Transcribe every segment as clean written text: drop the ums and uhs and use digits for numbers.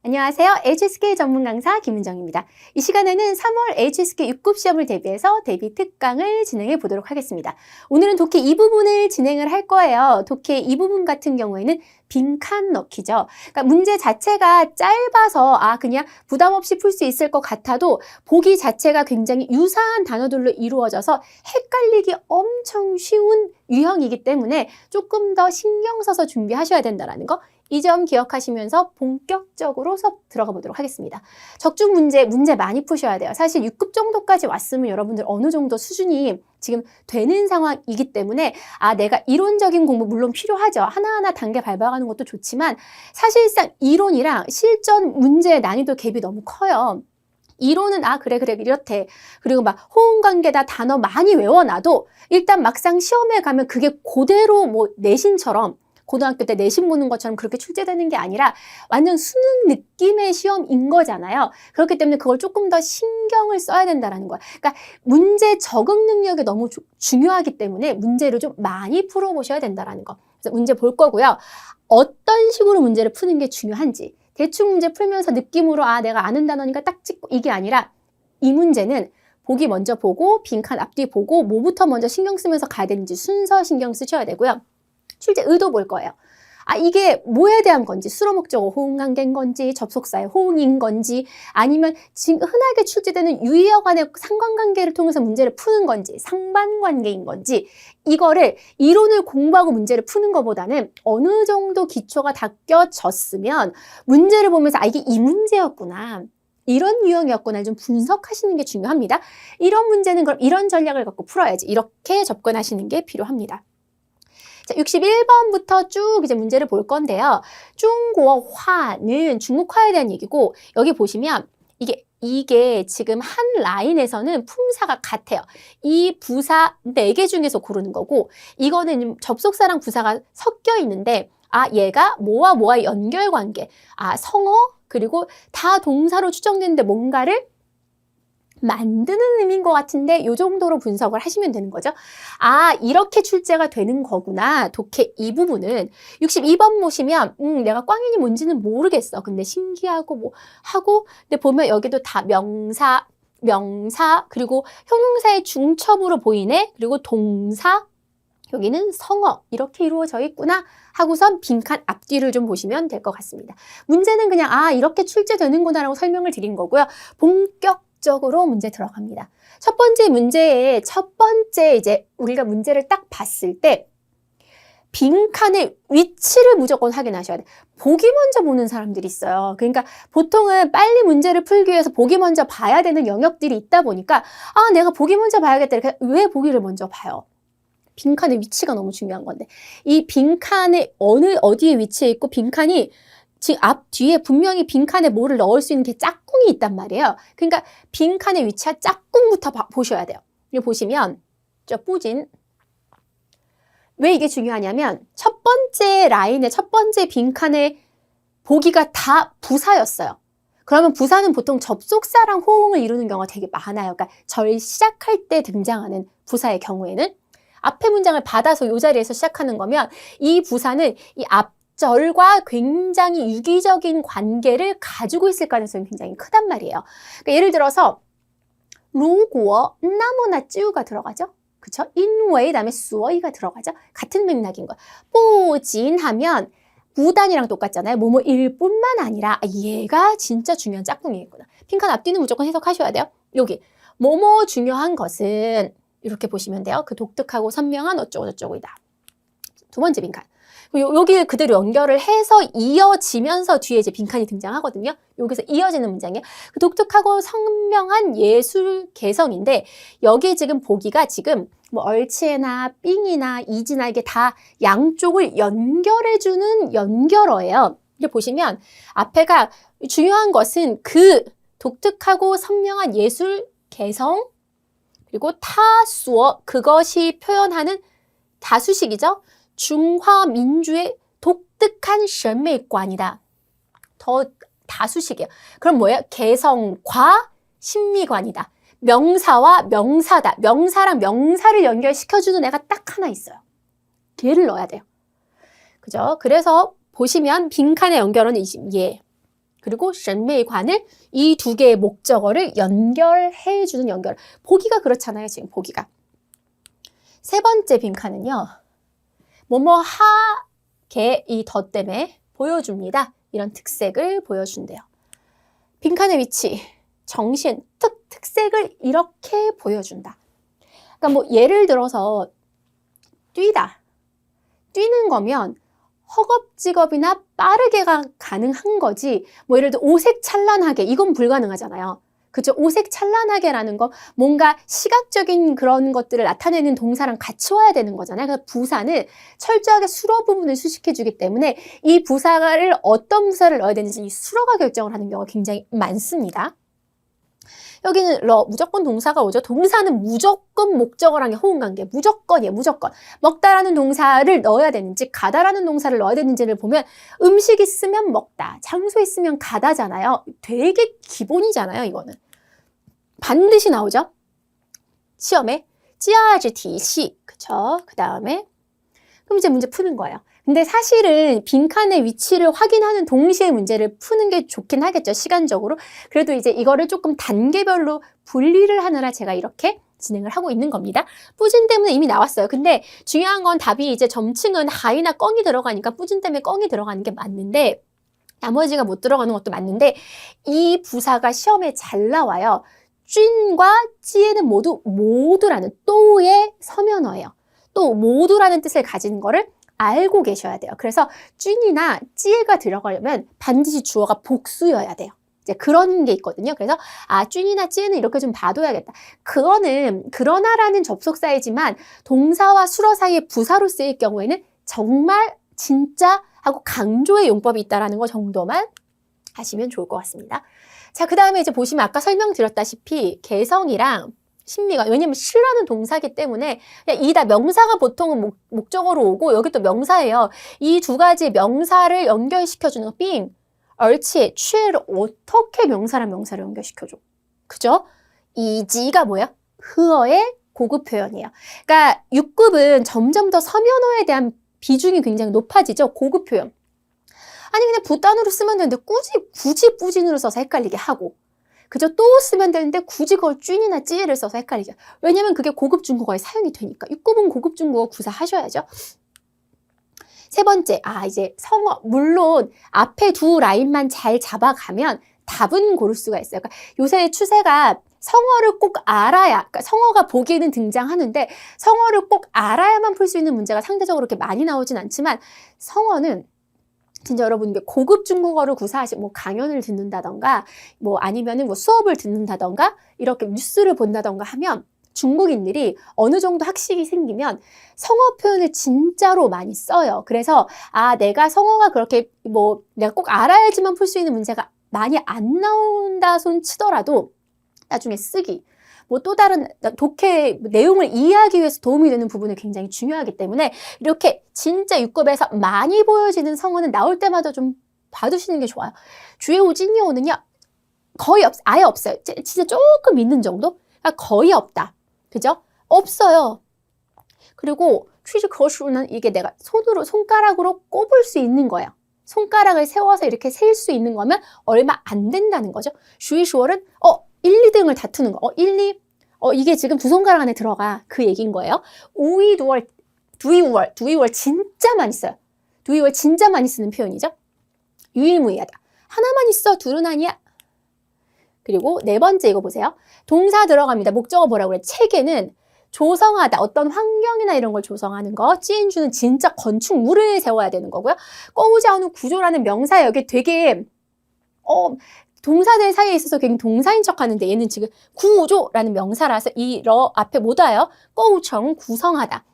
안녕하세요. HSK 전문 강사 김은정입니다. 이 시간에는 3월 HSK 6급 시험을 대비해서 대비 특강을 진행해 보도록 하겠습니다. 오늘은 독해 이 부분을 진행을 할 거예요. 독해 이 부분 같은 경우에는 빈칸 넣기죠. 그러니까 문제 자체가 짧아서 그냥 부담 없이 풀 수 있을 것 같아도 보기 자체가 굉장히 유사한 단어들로 이루어져서 헷갈리기 엄청 쉬운 유형이기 때문에 조금 더 신경 써서 준비하셔야 된다는 거, 이 점 기억하시면서 본격적으로 수업 들어가 보도록 하겠습니다. 적중 문제 많이 푸셔야 돼요. 사실 6급 정도까지 왔으면 여러분들 어느 정도 수준이 지금 되는 상황이기 때문에 내가 이론적인 공부 물론 필요하죠. 하나하나 단계 밟아가는 것도 좋지만 사실상 이론이랑 실전 문제의 난이도 갭이 너무 커요. 이론은 그래 이렇대. 그리고 막 호응관계다 단어 많이 외워놔도 일단 막상 시험에 가면 그게 그대로 뭐 내신처럼 고등학교 때 내신 보는 것처럼 그렇게 출제되는 게 아니라 완전 수능 느낌의 시험인 거잖아요. 그렇기 때문에 그걸 조금 더 신경을 써야 된다는 거야. 그러니까 문제 적응 능력이 너무 중요하기 때문에 문제를 좀 많이 풀어보셔야 된다는 거. 그래서 문제 볼 거고요. 어떤 식으로 문제를 푸는 게 중요한지, 대충 문제 풀면서 느낌으로 내가 아는 단어니까 딱 찍고 이게 아니라 이 문제는 보기 먼저 보고 빈칸 앞뒤 보고 뭐부터 먼저 신경 쓰면서 가야 되는지 순서 신경 쓰셔야 되고요. 출제 의도 볼 거예요. 이게 뭐에 대한 건지, 수로 목적어 호응관계인 건지, 접속사의 호응인 건지, 아니면 지금 흔하게 출제되는 유의어 간의 상관관계를 통해서 문제를 푸는 건지, 상반관계인 건지, 이거를 이론을 공부하고 문제를 푸는 것보다는 어느 정도 기초가 닦여졌으면 문제를 보면서 이게 이 문제였구나, 이런 유형이었구나 좀 분석하시는 게 중요합니다. 이런 문제는 그럼 이런 전략을 갖고 풀어야지, 이렇게 접근하시는 게 필요합니다. 자, 61번부터 쭉 이제 문제를 볼 건데요. 중국어화는 중국화에 대한 얘기고, 여기 보시면 이게 지금 한 라인에서는 품사가 같아요. 이 부사 4개 중에서 고르는 거고, 이거는 접속사랑 부사가 섞여 있는데, 얘가 뭐와 뭐와의 연결관계, 성어, 그리고 다 동사로 추정되는데 뭔가를 만드는 의미인 것 같은데 이 정도로 분석을 하시면 되는 거죠. 이렇게 출제가 되는 거구나. 독해 이 부분은 62번 보시면 내가 꽝이니 뭔지는 모르겠어. 근데 신기하고 뭐 하고, 근데 보면 여기도 다 명사 그리고 형용사의 중첩으로 보이네. 그리고 동사, 여기는 성어, 이렇게 이루어져 있구나 하고선 빈칸 앞뒤를 좀 보시면 될 것 같습니다. 문제는 그냥 이렇게 출제되는구나 라고 설명을 드린 거고요. 본격적으로 문제 들어갑니다. 첫 번째 문제에 이제 우리가 문제를 딱 봤을 때 빈칸의 위치를 무조건 확인하셔야 돼. 보기 먼저 보는 사람들이 있어요. 그러니까 보통은 빨리 문제를 풀기 위해서 보기 먼저 봐야 되는 영역들이 있다 보니까 내가 보기 먼저 봐야겠다. 이렇게 왜 보기를 먼저 봐요? 빈칸의 위치가 너무 중요한 건데, 이 빈칸에 어디에 위치해 있고, 빈칸이 지금 앞 뒤에 분명히 빈칸에 뭐를 넣을 수 있는 게 짝꿍이 있단 말이에요. 그러니까 빈칸의 위치와 짝꿍부터 보셔야 돼요. 여기 보시면 저 뿌진, 왜 이게 중요하냐면 첫 번째 라인의 첫 번째 빈칸의 보기가 다 부사였어요. 그러면 부사는 보통 접속사랑 호응을 이루는 경우가 되게 많아요. 그러니까 절 시작할 때 등장하는 부사의 경우에는 앞에 문장을 받아서 이 자리에서 시작하는 거면 이 부사는 이 앞절과 굉장히 유기적인 관계를 가지고 있을 가능성이 굉장히 크단 말이에요. 그러니까 예를 들어서 如果 나무나 찌우가 들어가죠. 그쵸? 因为 다음에 所以가 들어가죠. 같은 맥락인 거야. 不仅 하면 무단이랑 똑같잖아요. 뭐뭐일 뿐만 아니라 얘가 진짜 중요한 짝꿍이겠구나. 빈칸 앞뒤는 무조건 해석하셔야 돼요. 여기 뭐뭐 중요한 것은 이렇게 보시면 돼요. 그 독특하고 선명한 어쩌고저쩌고이다. 두 번째 빈칸. 여기 그대로 연결을 해서 이어지면서 뒤에 이제 빈칸이 등장하거든요. 여기서 이어지는 문장이에요. 그 독특하고 선명한 예술 개성인데, 여기 지금 보기가 지금 뭐 얼치에나 삥이나 이지나 이게 다 양쪽을 연결해주는 연결어예요. 이게 보시면 앞에가 중요한 것은 그 독특하고 선명한 예술 개성, 그리고 타수어, 그것이 표현하는 다수식이죠. 중화민주의 독특한 审美观이다. 더 다수식이에요. 그럼 뭐예요? 개성과 심미관이다. 명사와 명사다. 명사랑 명사를 연결시켜주는 애가 딱 하나 있어요. 걔를 넣어야 돼요. 그죠? 그래서 보시면 빈칸의 연결은 얘. 그리고 审美관을 이 두 개의 목적어를 연결해주는 연결. 보기가 그렇잖아요. 지금 보기가. 세 번째 빈칸은요. 뭐뭐 하게 이 더 때문에 보여줍니다. 이런 특색을 보여준대요. 빈칸의 위치, 정신, 특색을 이렇게 보여준다. 그러니까 뭐 예를 들어서 뛰다. 뛰는 거면 허겁지겁이나 빠르게가 가능한 거지 뭐 예를 들어 오색찬란하게 이건 불가능하잖아요. 그죠? 오색찬란하게라는 거 뭔가 시각적인 그런 것들을 나타내는 동사랑 같이 와야 되는 거잖아요. 그래서 부사는 철저하게 수로 부분을 수식해 주기 때문에 이 부사를 어떤 부사를 넣어야 되는지 이 수로가 결정을 하는 경우가 굉장히 많습니다. 여기는 무조건 동사가 오죠. 동사는 무조건 목적어랑의 호응관계. 무조건이에요. 무조건. 먹다라는 동사를 넣어야 되는지 가다라는 동사를 넣어야 되는지를 보면 음식 있으면 먹다. 장소 있으면 가다잖아요. 되게 기본이잖아요. 이거는. 반드시 나오죠. 시험에. 价值体系. 그쵸? 그 다음에 그럼 이제 문제 푸는 거예요. 근데 사실은 빈칸의 위치를 확인하는 동시에 문제를 푸는 게 좋긴 하겠죠. 시간적으로. 그래도 이제 이거를 조금 단계별로 분리를 하느라 제가 이렇게 진행을 하고 있는 겁니다. 뿌진 때문에 이미 나왔어요. 근데 중요한 건 답이 이제 점층은 하이나 껑이 들어가니까 뿌진 때문에 껑이 들어가는 게 맞는데 나머지가 못 들어가는 것도 맞는데 이 부사가 시험에 잘 나와요. 쥔과 찌에는 모두라는 또의 서면어예요. 또 모두라는 뜻을 가진 거를 알고 계셔야 돼요. 그래서 쥔이나 찌에가 들어가려면 반드시 주어가 복수여야 돼요. 이제 그런 게 있거든요. 그래서 쥔이나 찌에는 이렇게 좀 봐둬야겠다. 그거는 그러나라는 접속사이지만 동사와 수로 사이에 부사로 쓰일 경우에는 정말 진짜 하고 강조의 용법이 있다라는 거 정도만 아시면 좋을 것 같습니다. 자, 그 다음에 이제 보시면 아까 설명드렸다시피 개성이랑 신미가 왜냐면 시라는 동사기 때문에 이다 명사가 보통은 목적어로 오고 여기 또 명사예요. 이 두 가지 명사를 연결시켜주는 거 빙, 얼치, 취를 어떻게 명사랑 명사를 연결시켜줘? 그죠? 이지가 뭐야? 흐어의 고급 표현이에요. 그러니까 6급은 점점 더 서면어에 대한 비중이 굉장히 높아지죠. 고급 표현. 아니 그냥 붓단으로 쓰면 되는데 굳이 뿌진으로 써서 헷갈리게 하고 그죠? 또 쓰면 되는데 굳이 그걸 쥔이나 찌를 써서 헷갈리게. 왜냐면 그게 고급 중국어에 사용이 되니까. 6급은 고급 중국어 구사 하셔야죠. 세 번째, 이제 성어. 물론 앞에 두 라인만 잘 잡아가면 답은 고를 수가 있어요. 그러니까 요새 추세가 성어를 꼭 알아야, 그러니까 성어가 보기에는 등장하는데 성어를 꼭 알아야만 풀 수 있는 문제가 상대적으로 그렇게 많이 나오진 않지만 성어는 진짜 여러분 고급 중국어를 구사하시 뭐 강연을 듣는다던가 뭐 아니면은 뭐 수업을 듣는다던가 이렇게 뉴스를 본다던가 하면 중국인들이 어느 정도 학식이 생기면 성어 표현을 진짜로 많이 써요. 그래서 내가 성어가 그렇게 뭐 내가 꼭 알아야지만 풀 수 있는 문제가 많이 안 나온다 손 치더라도 나중에 쓰기 뭐 또 다른 독해 내용을 이해하기 위해서 도움이 되는 부분이 굉장히 중요하기 때문에 이렇게 진짜 6급에서 많이 보여지는 성어는 나올 때마다 좀 봐두시는 게 좋아요. 주의호 찐이호는요 거의 아예 없어요. 진짜 조금 있는 정도? 그러니까 거의 없다. 그죠? 없어요. 그리고 취지 거수는 이게 내가 손가락으로 꼽을 수 있는 거예요. 손가락을 세워서 이렇게 셀 수 있는 거면 얼마 안 된다는 거죠. 주의수월은 1, 2등을 다투는 거. 1, 2, 이게 지금 두 손가락 안에 들어가. 그 얘기인 거예요. 우이, 두월, 두이월 진짜 많이 써요. 두이월 진짜 많이 쓰는 표현이죠. 유일무이하다. 하나만 있어, 둘은 아니야. 그리고 네 번째 이거 보세요. 동사 들어갑니다. 목적어 뭐라고 그래? 체계는 조성하다. 어떤 환경이나 이런 걸 조성하는 거. 찌인주는 진짜 건축물을 세워야 되는 거고요. 꼬우자오는 구조라는 명사예요. 이게 되게 동사들 사이에 있어서 굉장히 동사인 척 하는데 얘는 지금 구조라는 명사라서 이 러 앞에 못 와요. 꼬우청 구성하다.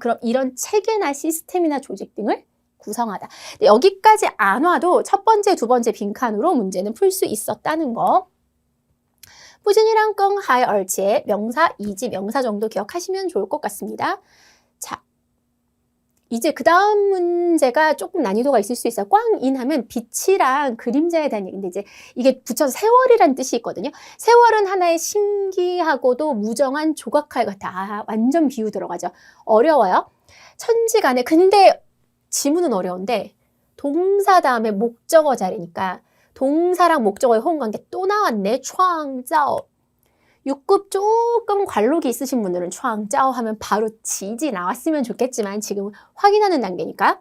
그럼 이런 체계나 시스템이나 조직 등을 구성하다. 여기까지 안 와도 첫 번째, 두 번째 빈칸으로 문제는 풀 수 있었다는 거. 뿌진이랑 껑, 하이, 얼치의 명사, 이지, 명사 정도 기억하시면 좋을 것 같습니다. 자, 이제 그 다음 문제가 조금 난이도가 있을 수 있어요. 꽝인 하면 빛이랑 그림자에 대한 얘기인데 이제 이게 붙여서 세월이라는 뜻이 있거든요. 세월은 하나의 신기하고도 무정한 조각칼 같아. 완전 비유 들어가죠. 어려워요. 천지간에. 근데 지문은 어려운데 동사 다음에 목적어 자리니까 동사랑 목적어의 호응관계 또 나왔네. 创造. 6급 조금 관록이 있으신 분들은 创造 하면 바로 지지 나왔으면 좋겠지만 지금 확인하는 단계니까.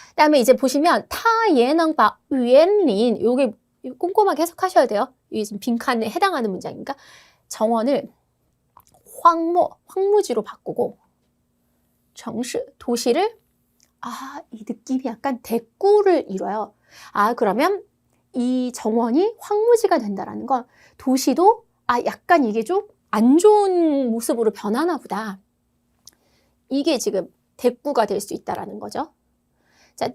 그다음에 이제 보시면 他也能把园林 요게 꼼꼼하게 해석하셔야 돼요. 이게 지금 빈칸에 해당하는 문장이니까 정원을 황무지로 바꾸고 城市 도시를 이 느낌이 약간 대꾸를 이뤄요. 그러면 이 정원이 황무지가 된다라는 건 도시도 약간 이게 좀 안 좋은 모습으로 변하나 보다. 이게 지금 대꾸가 될 수 있다라는 거죠. 자,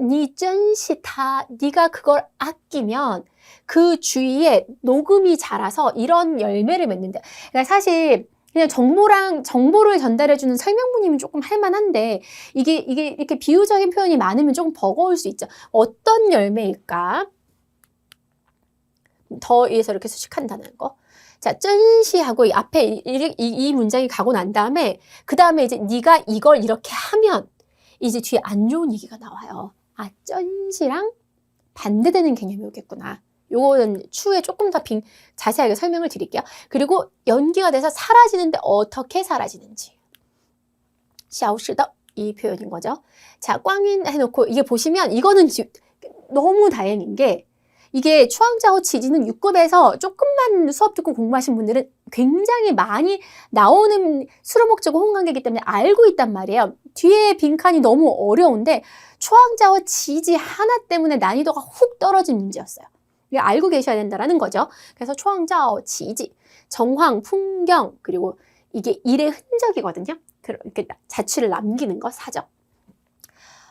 니珍惜它 네가 그걸 아끼면 그 주위에 녹음이 자라서 이런 열매를 맺는데, 그러니까 사실 그냥 정보를 전달해주는 설명문이면 조금 할만한데 이게 이렇게 비유적인 표현이 많으면 조금 버거울 수 있죠. 어떤 열매일까? 더 위해서 이렇게 수식한다는 거. 자, 珍惜하고 이 앞에 이 문장이 가고 난 다음에 그 다음에 이제 네가 이걸 이렇게 하면 이제 뒤에 안 좋은 얘기가 나와요. 珍惜랑 반대되는 개념이 오겠구나. 요거는 추후에 조금 더 자세하게 설명을 드릴게요. 그리고 연기가 돼서 사라지는데 어떻게 사라지는지. 消失的 이 표현인 거죠. 자, 꽝인 해놓고 이게 보시면 이거는 너무 다행인 게 이게 추앙자오 지지는 6급에서 조금만 수업 듣고 공부하신 분들은 굉장히 많이 나오는 수로 목적어 호응관계이기 때문에 알고 있단 말이에요. 뒤에 빈칸이 너무 어려운데 추앙자오 지지 하나 때문에 난이도가 훅 떨어진 문제였어요. 이게 알고 계셔야 된다는 거죠. 그래서 추앙자오 지지, 정황, 풍경, 그리고 이게 일의 흔적이거든요. 이렇게 자취를 남기는 거, 사적.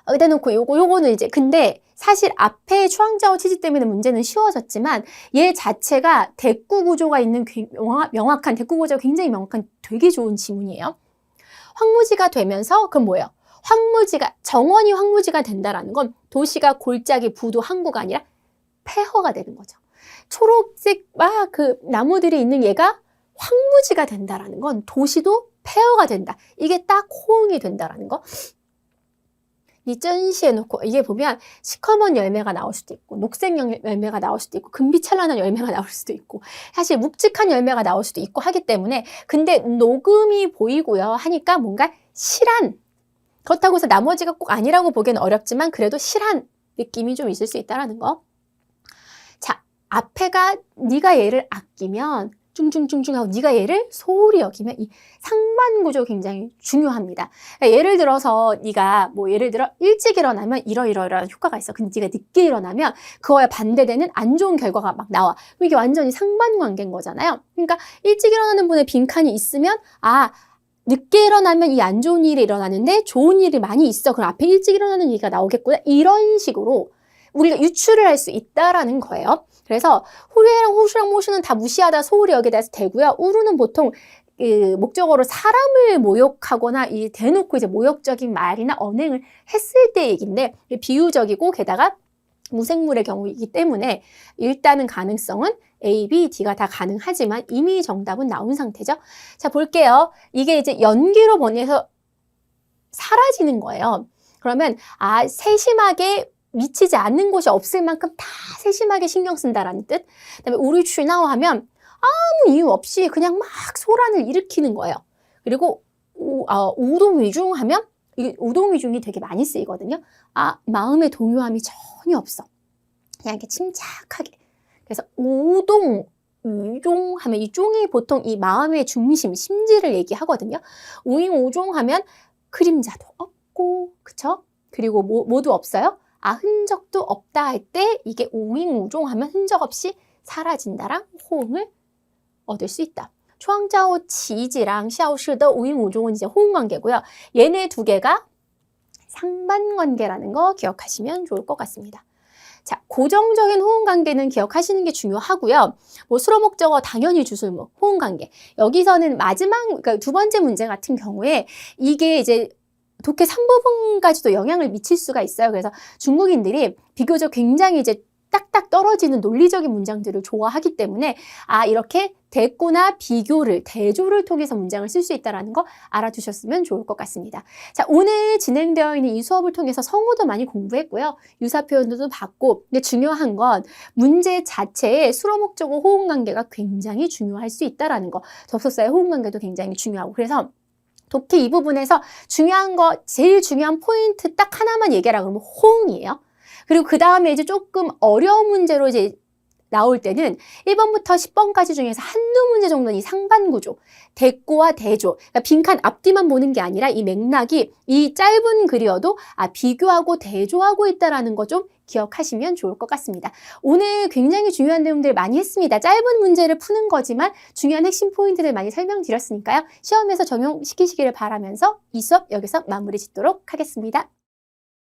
여기다 놓고 요거는 이제 근데 사실 앞에 추앙자오 치지 때문에 문제는 쉬워졌지만 얘 자체가 대꾸 구조가 있는 명확한 대꾸 구조가 굉장히 명확한 되게 좋은 지문이에요. 황무지가 되면서 그럼 뭐예요? 정원이 황무지가 된다라는 건 도시가 골짜기 부두 항구가 아니라 폐허가 되는 거죠. 초록색 그 나무들이 있는 얘가 황무지가 된다라는 건 도시도 폐허가 된다. 이게 딱 호응이 된다라는 거. 니珍惜해 놓고 이게 보면 시커먼 열매가 나올 수도 있고 녹색 열매가 나올 수도 있고 금빛찬란한 열매가 나올 수도 있고 사실 묵직한 열매가 나올 수도 있고 하기 때문에 근데 녹음이 보이고요 하니까 뭔가 실한 그렇다고 해서 나머지가 꼭 아니라고 보기엔 어렵지만 그래도 실한 느낌이 좀 있을 수 있다는 거. 자, 앞에가 네가 얘를 아끼면 쭝쭝쭝쭝 하고 네가 얘를 소홀히 여기면 이 상반 구조 굉장히 중요합니다. 그러니까 예를 들어서 네가 예를 들어 일찍 일어나면 이러이러한 효과가 있어. 근데 네가 늦게 일어나면 그거에 반대되는 안 좋은 결과가 막 나와. 이게 완전히 상반 관계인 거잖아요. 그러니까 일찍 일어나는 분의 빈칸이 있으면 늦게 일어나면 이 안 좋은 일이 일어나는데 좋은 일이 많이 있어. 그럼 앞에 일찍 일어나는 얘기가 나오겠구나. 이런 식으로 우리가 유추를 할 수 있다라는 거예요. 그래서 후레랑 호수랑 모수는 다 무시하다 소홀히 여기다 해서 되고요. 우루는 보통 목적어로 사람을 모욕하거나 대놓고 이제 모욕적인 말이나 언행을 했을 때 얘기인데 비유적이고 게다가 무생물의 경우이기 때문에 일단은 가능성은 A, B, D가 다 가능하지만 이미 정답은 나온 상태죠. 자, 볼게요. 이게 이제 연기로 번해서 사라지는 거예요. 그러면 세심하게 미치지 않는 곳이 없을 만큼 다 세심하게 신경 쓴다라는 뜻. 그다음에 우리 취나오 하면 아무 이유 없이 그냥 막 소란을 일으키는 거예요. 그리고 우동위중 하면 이게 우동위중이 되게 많이 쓰이거든요. 마음의 동요함이 전혀 없어. 그냥 이렇게 침착하게. 그래서 우동위중 하면 이 종이 보통 이 마음의 중심, 심지를 얘기하거든요. 우잉우종 하면 그림자도 없고, 그쵸? 그리고 뭐도 없어요? 흔적도 없다 할 때 이게 우잉우종 하면 흔적 없이 사라진다랑 호응을 얻을 수 있다. 추앙자오 지지랑 샤오시더 우잉우종은 이제 호응 관계고요. 얘네 두 개가 상반 관계라는 거 기억하시면 좋을 것 같습니다. 자, 고정적인 호응 관계는 기억하시는 게 중요하고요. 수로 목적어 당연히 주술목 호응 관계. 여기서는 그러니까 두 번째 문제 같은 경우에 이게 이제 독해 3부분까지도 영향을 미칠 수가 있어요. 그래서 중국인들이 비교적 굉장히 이제 딱딱 떨어지는 논리적인 문장들을 좋아하기 때문에 이렇게 대꼬나 비교를, 대조를 통해서 문장을 쓸 수 있다는 거 알아두셨으면 좋을 것 같습니다. 자, 오늘 진행되어 있는 이 수업을 통해서 성어도 많이 공부했고요. 유사 표현도 봤고, 근데 중요한 건 문제 자체에 수로 목적어 호응 관계가 굉장히 중요할 수 있다는 거. 접속사의 호응 관계도 굉장히 중요하고. 그래서 독해 이 부분에서 중요한 거, 제일 중요한 포인트 딱 하나만 얘기하라 그러면 호응이에요. 그리고 그 다음에 이제 조금 어려운 문제로 이제 나올 때는 1번부터 10번까지 중에서 한두 문제 정도는 이 상반구조, 대꼬와 대조, 그러니까 빈칸 앞뒤만 보는 게 아니라 이 맥락이 이 짧은 글이어도 비교하고 대조하고 있다는 거 좀 기억하시면 좋을 것 같습니다. 오늘 굉장히 중요한 내용들 많이 했습니다. 짧은 문제를 푸는 거지만 중요한 핵심 포인트들 많이 설명드렸으니까요. 시험에서 적용시키시기를 바라면서 이 수업 여기서 마무리 짓도록 하겠습니다.